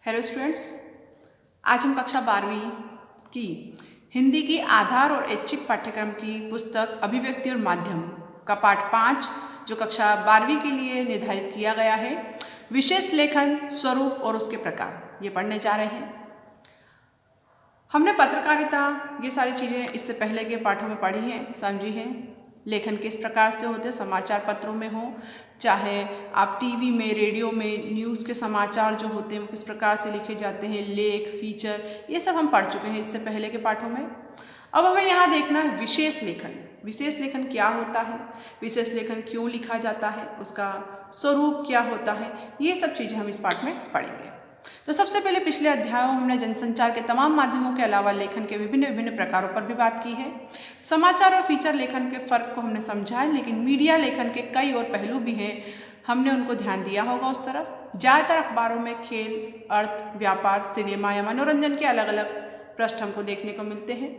Hello students, आज हम कक्षा 12वीं की हिंदी की आधार और ऐच्छिक पाठ्यक्रम की पुस्तक अभिव्यक्ति और माध्यम का पाठ 5 जो कक्षा 12वीं के लिए निर्धारित किया गया है, विशेष लेखन, स्वरूप और उसके प्रकार, ये पढ़ने जा रहे हैं। हमने पत्रकारिता ये सारी चीज़ें इससे पहले के पाठों में पढ़ी हैं, समझी हैं। लेखन किस प्रकार से होते हैं, समाचार पत्रों में हो, चाहे आप टीवी में, रेडियो में न्यूज़ के समाचार जो होते हैं वो किस प्रकार से लिखे जाते हैं, लेख, फीचर, ये सब हम पढ़ चुके हैं इससे पहले के पाठों में। अब हमें यहाँ देखना है विशेष लेखन। विशेष लेखन क्या होता है, विशेष लेखन क्यों लिखा जाता है, उसका स्वरूप क्या होता है, ये सब चीज़ें हम इस पाठ में पढ़ेंगे। तो सबसे पहले पिछले अध्यायों में हमने जनसंचार के तमाम माध्यमों के अलावा लेखन के विभिन्न विभिन्न प्रकारों पर भी बात की है। समाचार और फीचर लेखन के फर्क को हमने समझा है, लेकिन मीडिया लेखन के कई और पहलू भी हैं, हमने उनको ध्यान दिया होगा उस तरफ। ज़्यादातर अखबारों में खेल, अर्थ, व्यापार, सिनेमा या मनोरंजन के अलग अलग पृष्ठ हमको देखने को मिलते हैं।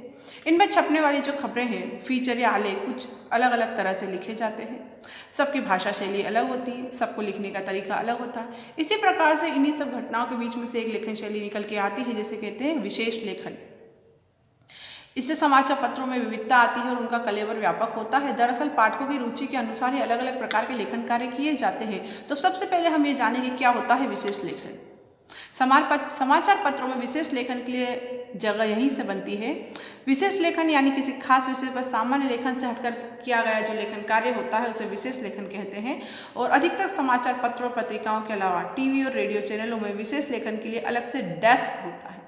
इनमें छपने वाली जो खबरें हैं, फीचर या आलेख, कुछ अलग अलग तरह से लिखे जाते हैं। सबकी भाषा शैली अलग होती है, सबको लिखने का तरीका अलग होता है। इसी प्रकार से इन्हीं सब घटनाओं के बीच में से एक लेखन शैली निकल के आती है, जिसे कहते हैं विशेष लेखन। इससे समाचार पत्रों में विविधता आती है और उनका कलेवर व्यापक होता है। दरअसल पाठकों की रुचि के अनुसार ही अलग अलग प्रकार के लेखन कार्य किए जाते हैं। तो सबसे पहले हम ये जानेंगे क्या होता है विशेष लेखन। समाचार पत्रों में विशेष लेखन के लिए जगह यहीं से बनती है। विशेष लेखन यानी किसी खास विषय पर सामान्य लेखन से हटकर किया गया जो लेखन कार्य होता है उसे विशेष लेखन कहते हैं। और अधिकतर समाचार पत्रों और पत्रिकाओं के अलावा टीवी और रेडियो चैनलों में विशेष लेखन के लिए अलग से डेस्क होता है,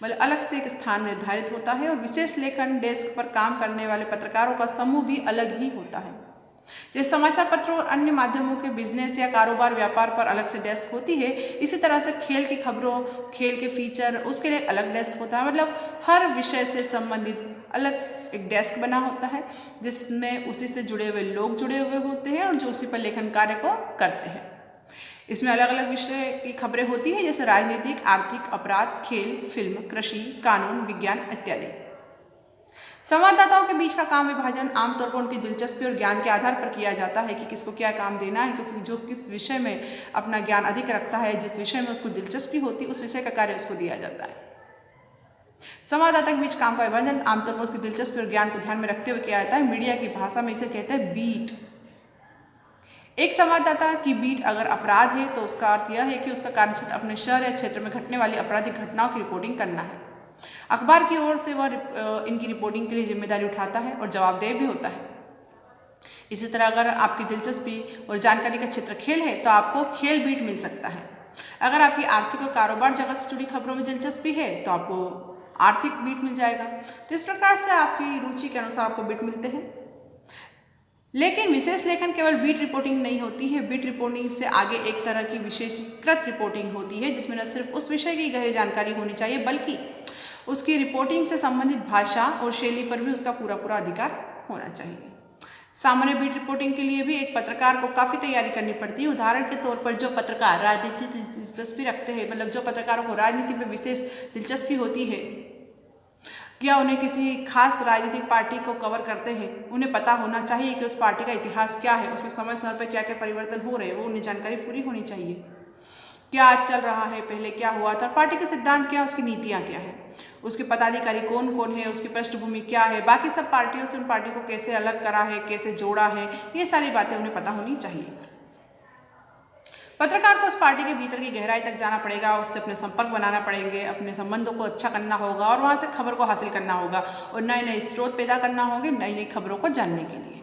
मतलब अलग से एक स्थान निर्धारित होता है। और विशेष लेखन डेस्क पर काम करने वाले पत्रकारों का समूह भी अलग ही होता है। जैसे समाचार पत्रों और अन्य माध्यमों के बिजनेस या कारोबार व्यापार पर अलग से डेस्क होती है, इसी तरह से खेल की खबरों, खेल के फीचर, उसके लिए अलग डेस्क होता है। मतलब हर विषय से संबंधित अलग एक डेस्क बना होता है, जिसमें उसी से जुड़े हुए लोग जुड़े हुए होते हैं और जो उसी पर लेखन कार्य को करते हैं। इसमें अलग अलग विषय की खबरें होती हैं, जैसे राजनीतिक, आर्थिक, अपराध, खेल, फिल्म, कृषि, कानून, विज्ञान इत्यादि। संवाददाताओं के बीच का काम विभाजन आमतौर पर उनकी दिलचस्पी और ज्ञान के आधार पर किया जाता है कि किसको क्या काम देना है, क्योंकि जो किस विषय में अपना ज्ञान अधिक रखता है, जिस विषय में उसको दिलचस्पी होती है, उस विषय का कार्य उसको दिया जाता है। संवाददाता के बीच काम का विभाजन आमतौर पर उसकी दिलचस्पी और ज्ञान को ध्यान में रखते हुए किया जाता है। मीडिया की भाषा में इसे कहते हैं बीट। एक संवाददाता की बीट अगर अपराध है तो उसका अर्थ यह है कि उसका कार्यक्षेत्र अपने शहर या क्षेत्र में घटने वाली आपराधिक घटनाओं की रिपोर्टिंग करना है। अखबार की ओर से वह इनकी रिपोर्टिंग के लिए जिम्मेदारी उठाता है और जवाबदेह भी होता है। इसी तरह अगर आपकी दिलचस्पी और जानकारी का क्षेत्र खेल है तो आपको खेल बीट मिल सकता है। अगर आपकी आर्थिक और कारोबार जगत से जुड़ी खबरों में दिलचस्पी है तो आपको आर्थिक बीट मिल जाएगा। तो इस प्रकार से आपकी रुचि के अनुसार आपको बीट मिलते हैं। लेकिन विशेष लेखन केवल बीट रिपोर्टिंग नहीं होती है। बीट रिपोर्टिंग से आगे एक तरह की विशेषीकृत रिपोर्टिंग होती है, जिसमें न सिर्फ उस विषय की गहरी जानकारी होनी चाहिए बल्कि उसकी रिपोर्टिंग से संबंधित भाषा और शैली पर भी उसका पूरा अधिकार होना चाहिए। सामान्य बीट रिपोर्टिंग के लिए भी एक पत्रकार को काफ़ी तैयारी करनी पड़ती है। उदाहरण के तौर पर जो पत्रकार राजनीति दिलचस्पी रखते हैं, मतलब जो पत्रकारों को राजनीति में विशेष दिलचस्पी होती है या उन्हें किसी खास राजनीतिक पार्टी को कवर करते हैं, उन्हें पता होना चाहिए कि उस पार्टी का इतिहास क्या है, उसमें समय समय पर क्या क्या परिवर्तन हो रहे हैं, वो उन्हें जानकारी पूरी होनी चाहिए। क्या आज चल रहा है, पहले क्या हुआ था, पार्टी के सिद्धांत क्या है, उसकी नीतियाँ क्या है, उसके पदाधिकारी कौन कौन है, उसकी पृष्ठभूमि क्या है, बाकी सब पार्टियों से उन पार्टी को कैसे अलग करा है, कैसे जोड़ा है, ये सारी बातें उन्हें पता होनी चाहिए। पत्रकार को उस पार्टी के भीतर की गहराई तक जाना पड़ेगा, उससे अपने संपर्क बनाना पड़ेंगे, अपने संबंधों को अच्छा करना होगा और वहाँ से खबर को हासिल करना होगा और नए नए स्रोत पैदा करना होंगे नई नई खबरों को जानने के लिए।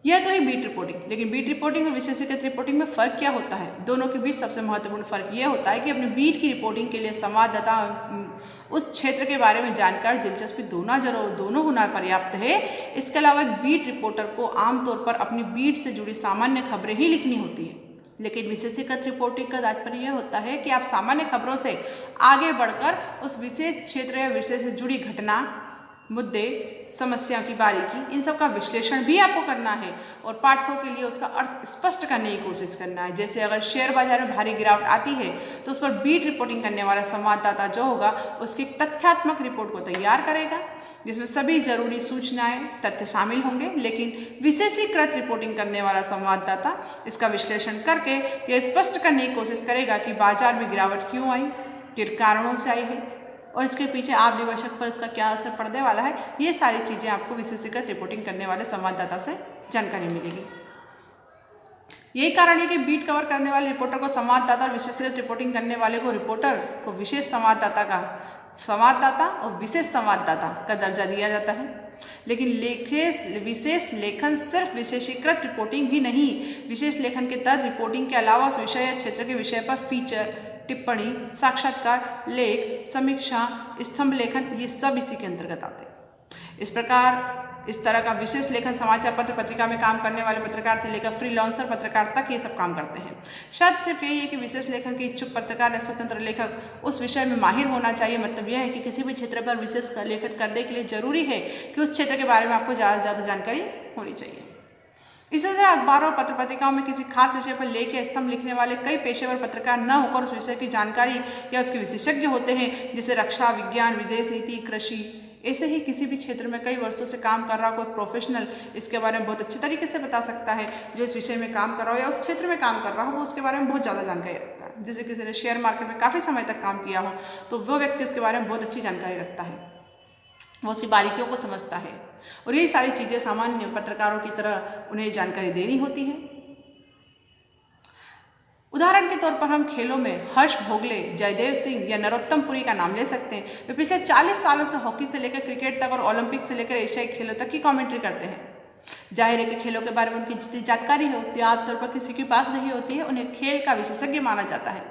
यह तो है बीट रिपोर्टिंग। लेकिन बीट रिपोर्टिंग और विशेषीकृत रिपोर्टिंग में फ़र्क क्या होता है? दोनों के बीच सबसे महत्वपूर्ण फ़र्क यह होता है कि अपनी बीट की रिपोर्टिंग के लिए संवाददाता उस क्षेत्र के बारे में जानकर दिलचस्पी दोनों होना पर्याप्त है। इसके अलावा एक बीट रिपोर्टर को आमतौर पर अपनी बीट से जुड़ी सामान्य खबरें ही लिखनी होती है। लेकिन विशेषीकृत रिपोर्टिंग का तात्पर्य यह होता है कि आप सामान्य खबरों से आगे बढ़कर उस विशेष क्षेत्र या विषय से जुड़ी घटना मुद्दे, समस्या की बारीकी, इन सब का विश्लेषण भी आपको करना है और पाठकों के लिए उसका अर्थ स्पष्ट करने की कोशिश करना है। जैसे अगर शेयर बाजार में भारी गिरावट आती है तो उस पर बीट रिपोर्टिंग करने वाला संवाददाता जो होगा उसकी तथ्यात्मक रिपोर्ट को तैयार करेगा, जिसमें सभी जरूरी सूचनाएं, तथ्य शामिल होंगे, लेकिन विशेषीकृत रिपोर्टिंग करने वाला संवाददाता इसका विश्लेषण करके यह स्पष्ट करने की कोशिश करेगा कि बाजार में गिरावट क्यों आई, किन कारणों से आई है और इसके पीछे आम निवेशक पर इसका क्या असर पड़ने वाला है। ये सारी चीज़ें आपको विशेषीकृत रिपोर्टिंग करने वाले संवाददाता से जानकारी मिलेगी। यही कारण है कि बीट कवर करने वाले रिपोर्टर को संवाददाता और विशेषीकृत रिपोर्टिंग करने वाले को रिपोर्टर को विशेष संवाददाता और विशेष संवाददाता का दर्जा दिया जाता है। लेकिन विशेष लेखन सिर्फ विशेषीकृत रिपोर्टिंग भी नहीं, विशेष लेखन के तहत रिपोर्टिंग के अलावा उस विषय या क्षेत्र के विषय पर फीचर, टिप्पणी, साक्षात्कार, लेख, समीक्षा, स्तंभ लेखन, ये सब इसी के अंतर्गत आते हैं। इस तरह का विशेष लेखन समाचार पत्र पत्रिका में काम करने वाले पत्रकार से लेकर फ्रीलांसर पत्रकार तक ये सब काम करते हैं। शर्त सिर्फ यही है कि विशेष लेखन के इच्छुक पत्रकार या स्वतंत्र लेखक उस विषय में माहिर होना चाहिए। मतलब यह है कि किसी भी क्षेत्र पर विशेष लेखन करने के लिए जरूरी है कि उस क्षेत्र के बारे में आपको ज़्यादा से ज़्यादा जानकारी होनी चाहिए। इसी तरह अखबारों और पत्र पत्रिकाओं में किसी खास विषय पर लेख या स्तंभ लिखने वाले कई पेशेवर पत्रकार न होकर उस विषय की जानकारी या उसके विशेषज्ञ होते हैं, जैसे रक्षा, विज्ञान, विदेश नीति, कृषि। ऐसे ही किसी भी क्षेत्र में कई वर्षों से काम कर रहा कोई प्रोफेशनल इसके बारे में बहुत अच्छे तरीके से बता सकता है। जो इस विषय में काम कर रहा हो या उस क्षेत्र में काम कर रहा हो वो उसके बारे में बहुत ज़्यादा जानकारी रखता है। जैसे किसी ने शेयर मार्केट में काफ़ी समय तक काम किया हो तो वो व्यक्ति उसके बारे में बहुत अच्छी जानकारी रखता है, वो उसकी बारीकियों को समझता है और यही सारी चीज़ें सामान्य पत्रकारों की तरह उन्हें जानकारी देनी होती है। उदाहरण के तौर पर हम खेलों में हर्ष भोगले, जयदेव सिंह या नरोत्तम पुरी का नाम ले सकते हैं। वे पिछले 40 सालों से हॉकी से लेकर क्रिकेट तक और ओलंपिक से लेकर एशियाई खेलों तक की कमेंट्री करते हैं। जाहिर है कि खेलों के बारे में उनकी जितनी जानकारी होती है आमतौर पर किसी के पास नहीं होती है, उन्हें खेल का विशेषज्ञ माना जाता है,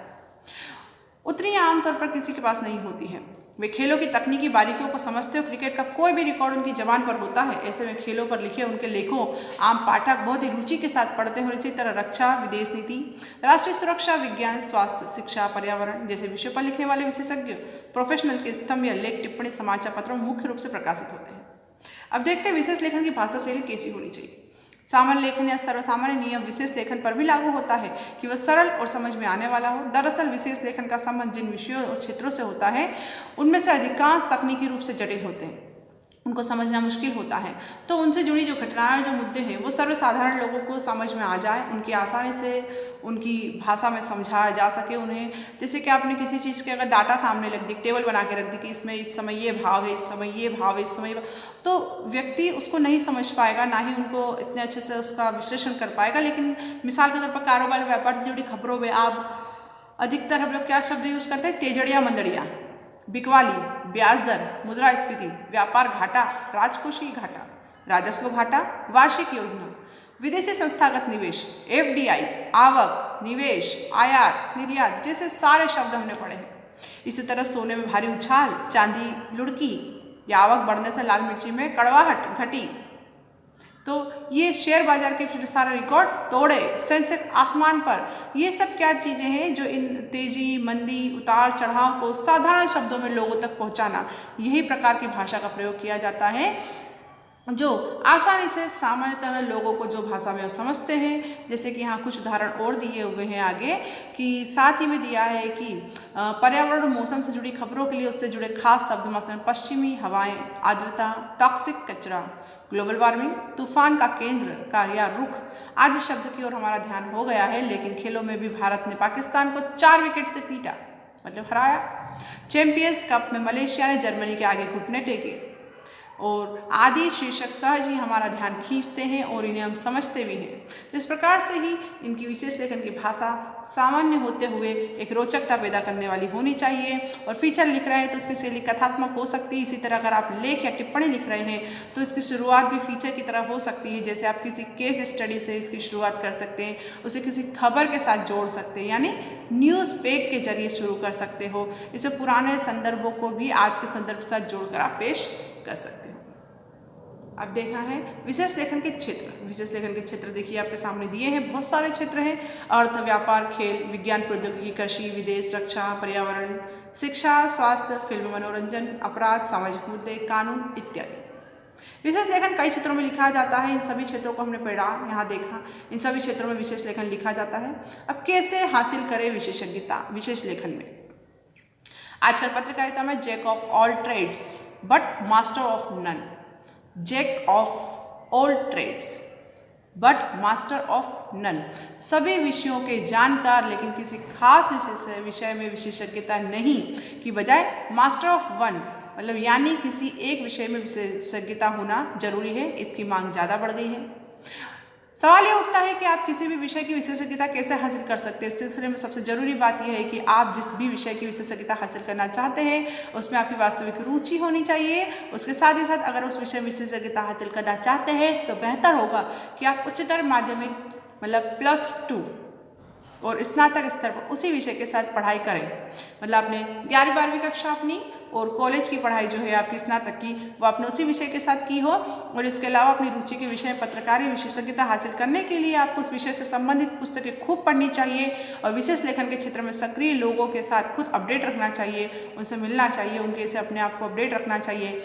उतनी आमतौर पर किसी के पास नहीं होती है। वे खेलों की तकनीकी बारीकियों को समझते हो। क्रिकेट का कोई भी रिकॉर्ड उनकी जबान पर होता है। ऐसे में खेलों पर लिखे उनके लेखों आम पाठक बहुत ही रुचि के साथ पढ़ते हैं और इसी तरह रक्षा, विदेश नीति, राष्ट्रीय सुरक्षा, विज्ञान, स्वास्थ्य, शिक्षा, पर्यावरण जैसे विषयों पर लिखने वाले विशेषज्ञ प्रोफेशनल के स्तंभ या लेख, टिप्पणी समाचार पत्रों में मुख्य रूप से प्रकाशित होते हैं। अब देखते हैं विशेष लेखन की भाषा शैली कैसी होनी चाहिए। सामान्य लेखन या सर्वसामान्य नियम विशेष लेखन पर भी लागू होता है कि वह सरल और समझ में आने वाला हो। दरअसल विशेष लेखन का संबंध जिन विषयों और क्षेत्रों से होता है उनमें से अधिकांश तकनीकी रूप से जटिल होते हैं, उनको समझना मुश्किल होता है। तो उनसे जुड़ी जो घटनाएं, जो मुद्दे हैं वो सर्वसाधारण लोगों को समझ में आ जाए, उनकी आसानी से उनकी भाषा में समझाया जा सके उन्हें। जैसे कि आपने किसी चीज़ के अगर डाटा सामने रख दी, टेबल बना के रख दी कि इसमें इस समय ये भाव है, इस समय ये भाव है, इस समय तो व्यक्ति उसको नहीं समझ पाएगा, ना ही उनको इतने अच्छे से उसका विश्लेषण कर पाएगा। लेकिन मिसाल के तौर पर कारोबार व्यापार से जुड़ी खबरों में आप अधिकतर हम लोग क्या शब्द यूज़ करते हैं? तेजड़िया मंदड़िया, बिकवाली, ब्याज दर, मुद्रास्फीति, व्यापार घाटा, राजकोषीय घाटा, राजस्व घाटा, वार्षिक योजना, विदेशी संस्थागत निवेश, FDI, आवक, निवेश, आयात, निर्यात जैसे सारे शब्द हमने पढ़े हैं। इसी तरह सोने में भारी उछाल, चांदी लुढ़की या आवक बढ़ने से लाल मिर्ची में कड़वाहट घटी। तो ये शेयर बाजार के फिर सारा रिकॉर्ड तोड़े, सेंसेक्स आसमान पर, ये सब क्या चीज़ें हैं जो इन तेजी, मंदी, उतार चढ़ाव को साधारण शब्दों में लोगों तक पहुंचाना, यही प्रकार की भाषा का प्रयोग किया जाता है जो आसानी से सामान्यतः लोगों को जो भाषा में वो समझते हैं। जैसे कि यहाँ कुछ उदाहरण और दिए हुए हैं आगे कि साथ ही में दिया है कि पर्यावरण और मौसम से जुड़ी खबरों के लिए उससे जुड़े खास शब्द, मसलन पश्चिमी हवाएं, आर्द्रता, टॉक्सिक कचरा, ग्लोबल वार्मिंग, तूफान का केंद्र का या रुख आदि शब्द की ओर हमारा ध्यान हो गया है। लेकिन खेलों में भी भारत ने पाकिस्तान को 4 विकेट से पीटा, मतलब हराया। चैंपियंस कप में मलेशिया ने जर्मनी के आगे घुटने टेके और आदि शीर्षक सहज ही हमारा ध्यान खींचते हैं और इन्हें हम समझते भी हैं। तो इस प्रकार से ही इनकी विशेष लेखन की भाषा सामान्य होते हुए एक रोचकता पैदा करने वाली होनी चाहिए। और फीचर लिख रहे हैं तो उसकी शैली कथात्मक हो सकती है। इसी तरह अगर आप लेख या टिप्पणी लिख रहे हैं तो इसकी शुरुआत भी फीचर की तरह हो सकती है। जैसे आप किसी केस स्टडी से इसकी शुरुआत कर सकते हैं, उसे किसी खबर के साथ जोड़ सकते हैं, यानी न्यूज़ पेज के जरिए शुरू कर सकते हो। इसे पुराने संदर्भों को भी आज के संदर्भ के साथ जोड़कर आप पेश कर सकते हो। अब देखना है विशेष लेखन के क्षेत्र। विशेष लेखन के क्षेत्र देखिए आपके सामने दिए हैं, बहुत सारे क्षेत्र हैं। अर्थ, व्यापार, खेल, विज्ञान, प्रौद्योगिकी, कृषि, विदेश, रक्षा, पर्यावरण, शिक्षा, स्वास्थ्य, फिल्म, मनोरंजन, अपराध, सामाजिक मुद्दे, कानून इत्यादि। विशेष लेखन कई क्षेत्रों में लिखा जाता है। इन सभी क्षेत्रों को हमने पढ़ा, यहाँ देखा, इन सभी क्षेत्रों में विशेष लेखन लिखा जाता है। अब कैसे हासिल करें विशेषज्ञता विशेष लेखन में? आजकल पत्रकारिता में jack of all trades but master of none. Jack of all trades but master of none. सभी विषयों के जानकार लेकिन किसी खास विषय में विशेषज्ञता नहीं की बजाय मास्टर ऑफ वन, मतलब यानी किसी एक विषय में विशेषज्ञता होना जरूरी है। इसकी मांग ज़्यादा बढ़ गई है। सवाल ये उठता है कि आप किसी भी विषय की विशेषज्ञता कैसे हासिल कर सकते हैं। इस सिलसिले में सबसे जरूरी बात यह है कि आप जिस भी विषय की विशेषज्ञता हासिल करना चाहते हैं उसमें आपकी वास्तविक रुचि होनी चाहिए। उसके साथ ही साथ अगर उस विषय में विशेषज्ञता हासिल करना चाहते हैं तो बेहतर होगा कि आप उच्चतर माध्यमिक मतलब +2 और स्नातक स्तर पर उसी विषय के साथ पढ़ाई करें। मतलब आपने 11वीं 12वीं कक्षा अपनी और कॉलेज की पढ़ाई जो है आपकी स्नातक की वो आपने उसी विषय के साथ की हो, और इसके अलावा अपनी रुचि के विषय पत्रकारिता विशेषज्ञता हासिल करने के लिए आपको उस विषय से संबंधित पुस्तकें खूब पढ़नी चाहिए और विशेष लेखन के क्षेत्र में सक्रिय लोगों के साथ खुद अपडेट रखना चाहिए, उनसे मिलना चाहिए, उनके से अपने आप को अपडेट रखना चाहिए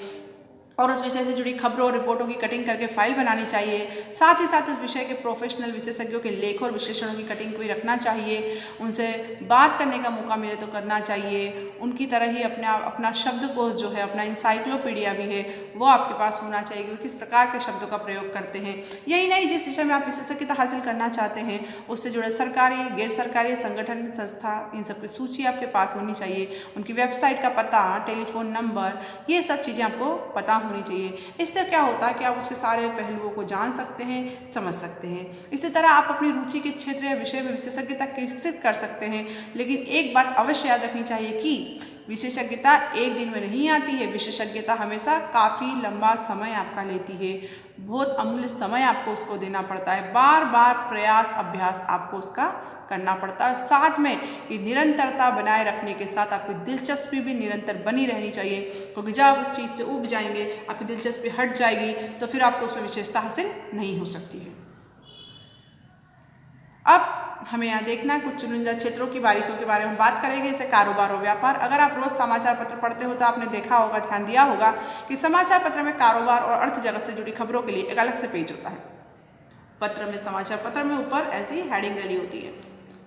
और उस विषय से जुड़ी खबरों और रिपोर्टों की कटिंग करके फाइल बनानी चाहिए। साथ ही साथ उस विषय के प्रोफेशनल विशेषज्ञों के लेख और विश्लेषणों की कटिंग भी रखना चाहिए। उनसे बात करने का मौका मिले तो करना चाहिए। उनकी तरह ही अपना शब्दकोश जो है, अपना इंसाइक्लोपीडिया भी है, वो आपके पास होना चाहिए कि किस प्रकार के शब्दों का प्रयोग करते हैं। यही नहीं, जिस विषय में आप विशेषज्ञता हासिल करना चाहते हैं उससे जुड़े सरकारी गैर सरकारी संगठन संस्था इन सब की सूची आपके पास होनी चाहिए। उनकी वेबसाइट का पता, टेलीफोन नंबर, ये सब चीज़ें आपको पता होनी चाहिए। इससे क्या होता है कि आप उसके सारे पहलुओं को जान सकते हैं, समझ सकते हैं। इसी तरह आप अपनी रुचि के क्षेत्र या विषय में विशेषज्ञता विकसित कर सकते हैं। लेकिन एक बात अवश्य याद रखनी चाहिए कि विशेषज्ञता एक दिन में नहीं आती है। विशेषज्ञता हमेशा काफ़ी लंबा समय आपका लेती है, बहुत अमूल्य समय आपको उसको देना पड़ता है। बार बार प्रयास अभ्यास आपको उसका करना पड़ता है। साथ में ये निरंतरता बनाए रखने के साथ आपकी दिलचस्पी भी निरंतर बनी रहनी चाहिए, क्योंकि जब आप उस चीज़ से ऊब जाएंगे, आपकी दिलचस्पी हट जाएगी तो फिर आपको उसमें विशेषता हासिल नहीं हो सकती है। अब हमें यहाँ देखना है कुछ चुनिंदा क्षेत्रों की बारीकियों के बारे में बात करेंगे, जैसे कारोबार और व्यापार। अगर आप रोज समाचार पत्र पढ़ते हो तो आपने देखा होगा, ध्यान दिया होगा कि समाचार पत्र में कारोबार और अर्थ जगत से जुड़ी खबरों के लिए एक अलग से पेज होता है। पत्र में, समाचार पत्र में ऊपर ऐसी हेडिंग डली होती है।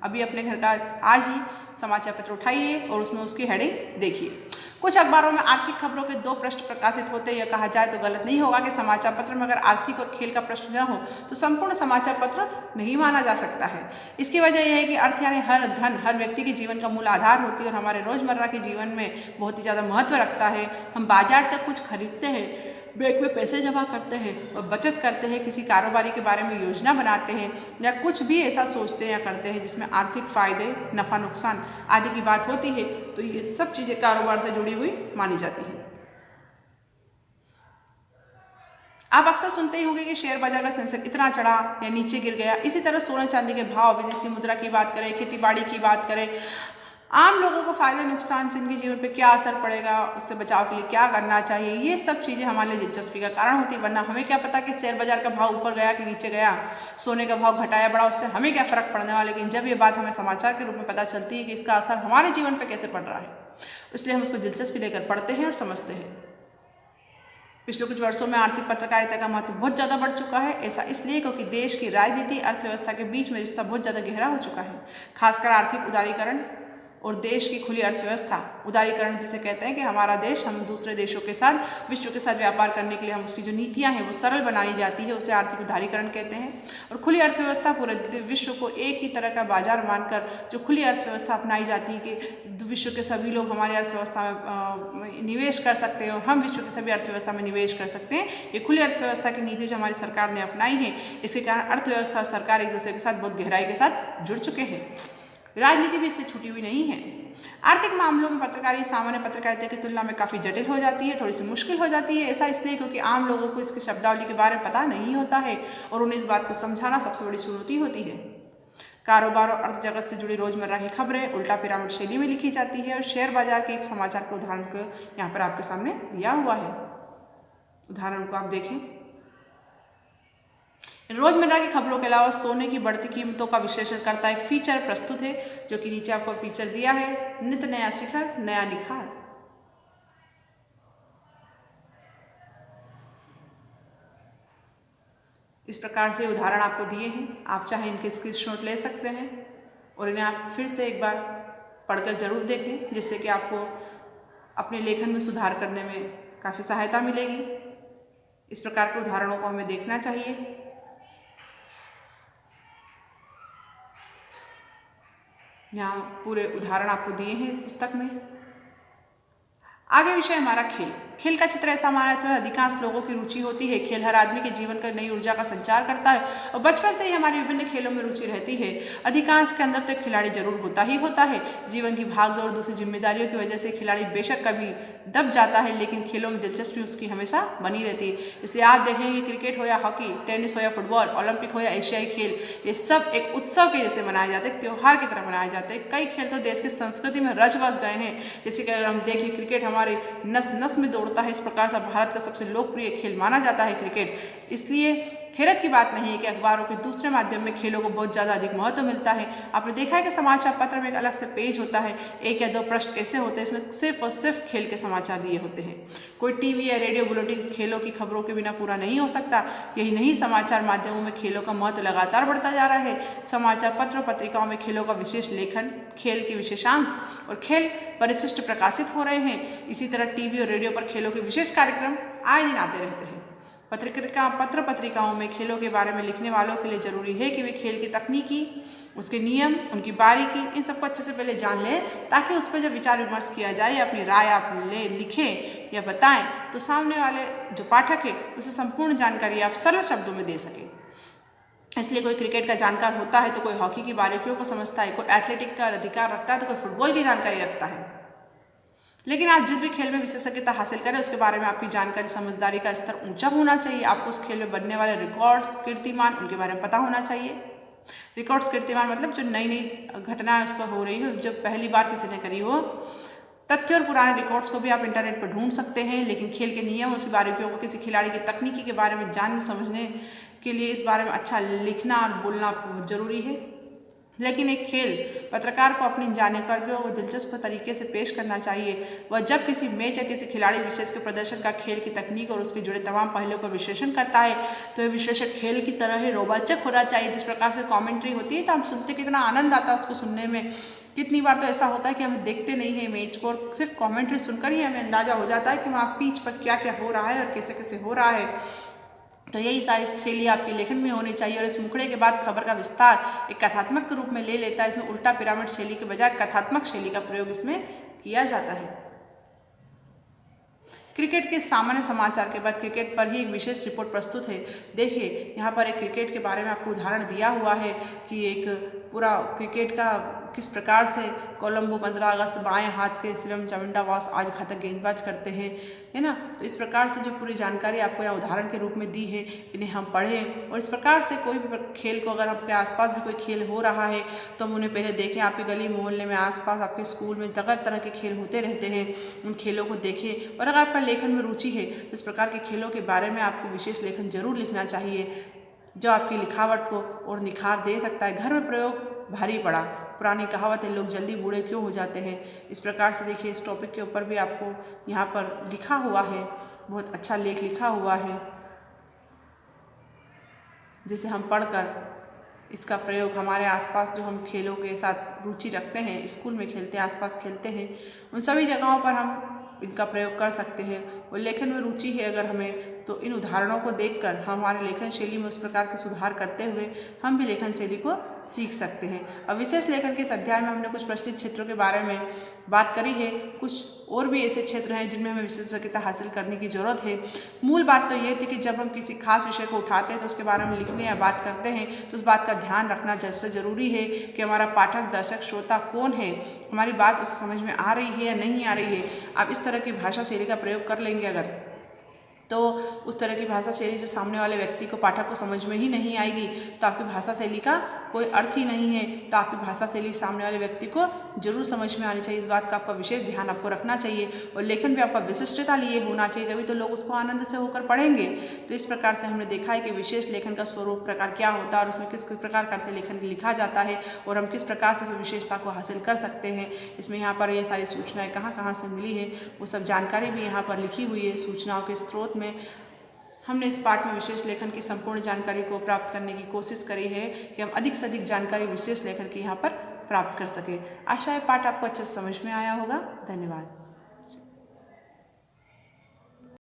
अभी अपने घर का आज ही समाचार पत्र उठाइए और उसमें उसकी हेडिंग देखिए। कुछ अखबारों में आर्थिक खबरों के 2 पृष्ठ प्रकाशित होते हैं। यह कहा जाए तो गलत नहीं होगा कि समाचार पत्र में अगर आर्थिक और खेल का पृष्ठ न हो तो संपूर्ण समाचार पत्र नहीं माना जा सकता है। इसकी वजह यह है कि अर्थ यानी हर धन हर व्यक्ति के जीवन का मूल आधार होती है और हमारे रोजमर्रा के जीवन में बहुत ही ज़्यादा महत्व रखता है। हम बाजार से कुछ खरीदते हैं, बैंक में पैसे जमा करते हैं और बचत करते हैं, किसी कारोबारी के बारे में योजना बनाते हैं या कुछ भी ऐसा सोचते हैं या करते हैं जिसमें आर्थिक फायदे, नफ़ा नुकसान आदि की बात होती है, तो ये सब चीज़ें कारोबार से जुड़ी हुई मानी जाती हैं। आप अक्सर सुनते ही होंगे कि शेयर बाजार का सेंसेक्स इतना चढ़ा या नीचे गिर गया। इसी तरह सोना चांदी के भाव, विदेशी मुद्रा की बात करें, खेती बाड़ी की बात करें, आम लोगों को फायदे नुकसान से इनके जीवन पे क्या असर पड़ेगा, उससे बचाव के लिए क्या करना चाहिए, ये सब चीज़ें हमारे लिए दिलचस्पी का कारण होती है। वरना हमें क्या पता कि शेयर बाजार का भाव ऊपर गया कि नीचे गया, सोने का भाव घटाया बढ़ा, उससे हमें क्या फ़र्क पड़ने वाला। लेकिन जब ये बात हमें समाचार के रूप में पता चलती है कि इसका असर हमारे जीवन पर कैसे पड़ रहा है, इसलिए हम उसको दिलचस्पी लेकर पढ़ते हैं और समझते हैं। पिछले कुछ वर्षों में आर्थिक पत्रकारिता का महत्व बहुत ज़्यादा बढ़ चुका है। ऐसा इसलिए क्योंकि देश की राजनीति अर्थव्यवस्था के बीच में रिश्ता बहुत ज़्यादा गहरा हो चुका है। खासकर आर्थिक उदारीकरण और देश की खुली अर्थव्यवस्था, उदारीकरण जिसे कहते हैं कि हमारा देश, हम दूसरे देशों के साथ, विश्व के साथ व्यापार करने के लिए हम उसकी जो नीतियां हैं वो सरल बनानी जाती है, उसे आर्थिक उदारीकरण कहते हैं। और खुली अर्थव्यवस्था पूरे विश्व को एक ही तरह का बाजार मानकर जो खुली अर्थव्यवस्था अपनाई जाती है कि विश्व के सभी लोग हमारी अर्थव्यवस्था में निवेश कर सकते हैं और हम विश्व की सभी अर्थव्यवस्था में निवेश कर सकते हैं। ये खुली अर्थव्यवस्था की नीति जो हमारी सरकार ने अपनाई है, इसके कारण अर्थव्यवस्था और सरकार एक दूसरे के साथ बहुत गहराई के साथ जुड़ चुके हैं। राजनीति भी इससे छूटी हुई नहीं है। आर्थिक मामलों में पत्रकारिता सामान्य पत्रकारिता की तुलना में काफ़ी जटिल हो जाती है, थोड़ी सी मुश्किल हो जाती है। ऐसा इसलिए क्योंकि आम लोगों को इसकी शब्दावली के बारे में पता नहीं होता है और उन्हें इस बात को समझाना सबसे बड़ी चुनौती होती है। कारोबार और अर्थ जगत से जुड़ी रोजमर्रा की खबरें उल्टा पिरामिड शैली में लिखी जाती है और शेयर बाजार के एक समाचार के उदाहरण को यहाँ पर आपके सामने दिया हुआ है। उदाहरण को आप देखें। रोजमर्रा की खबरों के अलावा सोने की बढ़ती कीमतों का विश्लेषण करता एक फीचर प्रस्तुत है, जो कि नीचे आपको फीचर दिया है। नित्य नया शिखर, नया निखार। इस प्रकार से उदाहरण आपको दिए हैं, आप चाहे इनके स्क्रीनशॉट ले सकते हैं और इन्हें आप फिर से एक बार पढ़कर जरूर देखें, जिससे कि आपको अपने लेखन में सुधार करने में काफ़ी सहायता मिलेगी। इस प्रकार के उदाहरणों को हमें देखना चाहिए। यहाँ पूरे उदाहरण आपको दिए हैं पुस्तक में। आगे विषय हमारा खेल। खेल का चित्र ऐसा माना जाता है अधिकांश लोगों की रुचि होती है। खेल हर आदमी के जीवन का नई ऊर्जा का संचार करता है और बचपन से ही हमारी विभिन्न खेलों में रुचि रहती है। अधिकांश के अंदर तो एक खिलाड़ी जरूर होता है। जीवन की भागदौड़, दूसरी जिम्मेदारियों की वजह से खिलाड़ी बेशक कभी दब जाता है, लेकिन खेलों में दिलचस्पी उसकी हमेशा बनी रहती है। इसलिए आप देखेंगे क्रिकेट हो या हॉकी, टेनिस हो या फुटबॉल, ओलंपिक हो या एशियाई खेल, ये सब एक उत्सव के जैसे मनाए जाते हैं, त्योहार की तरह मनाए जाते हैं। कई खेल तो देश की संस्कृति में रच बस गए हैं। जैसे कि अगर हम देख लें, क्रिकेट हमारे नस नस में दौड़ता है। इस प्रकार से भारत का सबसे लोकप्रिय खेल माना जाता है क्रिकेट। इसलिए हैरत की बात नहीं है कि अखबारों के दूसरे माध्यम में खेलों को बहुत ज़्यादा अधिक महत्व मिलता है। आपने देखा है कि समाचार पत्र में एक अलग से पेज होता है, 1 या 2 पृष्ठ ऐसे होते हैं, इसमें सिर्फ और सिर्फ खेल के समाचार दिए होते हैं। कोई टीवी या रेडियो बुलेटिन खेलों की खबरों के बिना पूरा नहीं हो सकता। यही नहीं, समाचार माध्यमों में खेलों का महत्व लगातार बढ़ता जा रहा है। समाचार पत्र और पत्रिकाओं में खेलों का विशेष लेखन, खेल के विशेषांक और खेल परिशिष्ट प्रकाशित हो रहे हैं। इसी तरह टीवी और रेडियो पर खेलों के विशेष कार्यक्रम आए दिन आते रहते हैं। पत्र पत्रिकाओं में खेलों के बारे में लिखने वालों के लिए जरूरी है कि वे खेल की तकनीकी, उसके नियम, उनकी बारीकी, इन सबको अच्छे से पहले जान लें, ताकि उस पर जब विचार विमर्श किया जाए, अपनी राय आप लिखें या बताएं, तो सामने वाले जो पाठक है उसे संपूर्ण जानकारी आप सरल शब्दों में दे सकें। इसलिए कोई क्रिकेट का जानकार होता है तो कोई हॉकी की बारीकियों को समझता है, कोई एथलेटिक का अधिकार रखता है तो कोई फुटबॉल की जानकारी रखता है। लेकिन आप जिस भी खेल में विशेषज्ञता हासिल करें, उसके बारे में आपकी जानकारी, समझदारी का स्तर ऊंचा होना चाहिए। आपको उस खेल में बनने वाले रिकॉर्ड्स, कीर्तिमान, उनके बारे में पता होना चाहिए। रिकॉर्ड्स, कीर्तिमान मतलब जो नई नई घटनाएं उस पर हो रही हो, जब पहली बार किसी ने करी हो। तथ्य और पुराने रिकॉर्ड्स को भी आप इंटरनेट पर ढूंढ सकते हैं, लेकिन खेल के नियम, उसकी बारीकियों को, किसी खिलाड़ी की तकनीकी के बारे में जानने समझने के लिए इस बारे में अच्छा लिखना और बोलना बहुत जरूरी है। लेकिन एक खेल पत्रकार को अपनी जानकारियों को दिलचस्प तरीके से पेश करना चाहिए। वह जब किसी मैच या किसी खिलाड़ी विशेष के प्रदर्शन का, खेल की तकनीक और उसके जुड़े तमाम पहलुओं पर विश्लेषण करता है, तो यह विश्लेषण खेल की तरह ही रोमांचक होना चाहिए। जिस प्रकार से कमेंट्री होती है तो हम सुनते कितना आनंद आता है उसको सुनने में। कितनी बार तो ऐसा होता है कि हम देखते नहीं है मैच को, और सिर्फ कमेंट्री सुनकर ही हमें अंदाजा हो जाता है कि वहाँ पिच पर क्या क्या हो रहा है और कैसे कैसे हो रहा है। तो यही सारी शैली आपके लेखन में होनी चाहिए। और इस मुखड़े के बाद खबर का विस्तार एक कथात्मक के रूप में ले लेता है। इसमें उल्टा पिरामिड शैली के बजाय कथात्मक शैली का प्रयोग इसमें किया जाता है। क्रिकेट के सामान्य समाचार के बाद क्रिकेट पर ही एक विशेष रिपोर्ट प्रस्तुत है। देखिए, यहाँ पर एक क्रिकेट के बारे में आपको उदाहरण दिया हुआ है कि एक पूरा क्रिकेट का किस प्रकार से कोलंबो 15 अगस्त बाएं हाथ के सिलम चामुंडावास आज घातक गेंदबाज करते हैं, है ना। तो इस प्रकार से जो पूरी जानकारी आपको यहाँ उदाहरण के रूप में दी है, इन्हें हम पढ़ें। और इस प्रकार से कोई भी खेल को, अगर आपके आसपास भी कोई खेल हो रहा है तो हम उन्हें पहले देखें। आपके गली मोहल्ले में, आसपास आपके स्कूल में तरह तरह के खेल होते रहते हैं, उन खेलों को देखें। और अगर आपका लेखन में रुचि है तो इस प्रकार के खेलों के बारे में आपको विशेष लेखन जरूर लिखना चाहिए, जो आपकी लिखावट को और निखार दे सकता है। घर में प्रयोग भारी पड़ा, पुरानी कहावत है, लोग जल्दी बूढ़े क्यों हो जाते हैं। इस प्रकार से देखिए, इस टॉपिक के ऊपर भी आपको यहाँ पर लिखा हुआ है, बहुत अच्छा लेख लिखा हुआ है, जिसे हम पढ़कर इसका प्रयोग हमारे आसपास जो हम खेलों के साथ रुचि रखते हैं, स्कूल में खेलते हैं, आसपास खेलते हैं, उन सभी जगहों पर हम इनका प्रयोग कर सकते हैं। और लेखन में रुचि है अगर हमें, तो इन उदाहरणों को देखकर हमारे लेखन शैली में उस प्रकार के सुधार करते हुए हम भी लेखन शैली को सीख सकते हैं। अब विशेष लेखन के इस अध्याय में हमने कुछ प्रचलित क्षेत्रों के बारे में बात करी है। कुछ और भी ऐसे क्षेत्र हैं जिनमें हमें विशेषज्ञता हासिल करने की जरूरत है। मूल बात तो ये थी कि जब हम किसी खास विषय को उठाते हैं तो उसके बारे में लिखने या बात करते हैं, तो उस बात का ध्यान रखना जरूरी है कि हमारा पाठक, दर्शक, श्रोता कौन है, हमारी बात उसे समझ में आ रही है या नहीं आ रही है। आप इस तरह की भाषा शैली का प्रयोग कर लेंगे अगर, तो उस तरह की भाषा शैली जो सामने वाले व्यक्ति को, पाठक को समझ में ही नहीं आएगी, तो आपकी भाषा शैली का कोई अर्थ ही नहीं है, तो आपकी भाषा शैली सामने वाले व्यक्ति को जरूर समझ में आनी चाहिए। इस बात का आपका विशेष ध्यान आपको रखना चाहिए और लेखन भी आपका विशिष्टता लिए होना चाहिए, जभी तो लोग उसको आनंद से होकर पढ़ेंगे। तो इस प्रकार से हमने देखा है कि विशेष लेखन का स्वरूप प्रकार क्या होता है और उसमें किस प्रकार से लेखन लिखा जाता है और हम किस प्रकार से विशेषता को हासिल कर सकते हैं। इसमें यहाँ पर ये सारी सूचनाएं कहाँ से मिली है वो सब जानकारी भी यहाँ पर लिखी हुई है। सूचनाओं के स्रोत में हमने इस पाठ में विशेष लेखन की संपूर्ण जानकारी को प्राप्त करने की कोशिश करी है कि हम अधिक से अधिक जानकारी विशेष लेखन की यहाँ पर प्राप्त कर सकें। आशा है पाठ आपको अच्छे से समझ में आया होगा। धन्यवाद।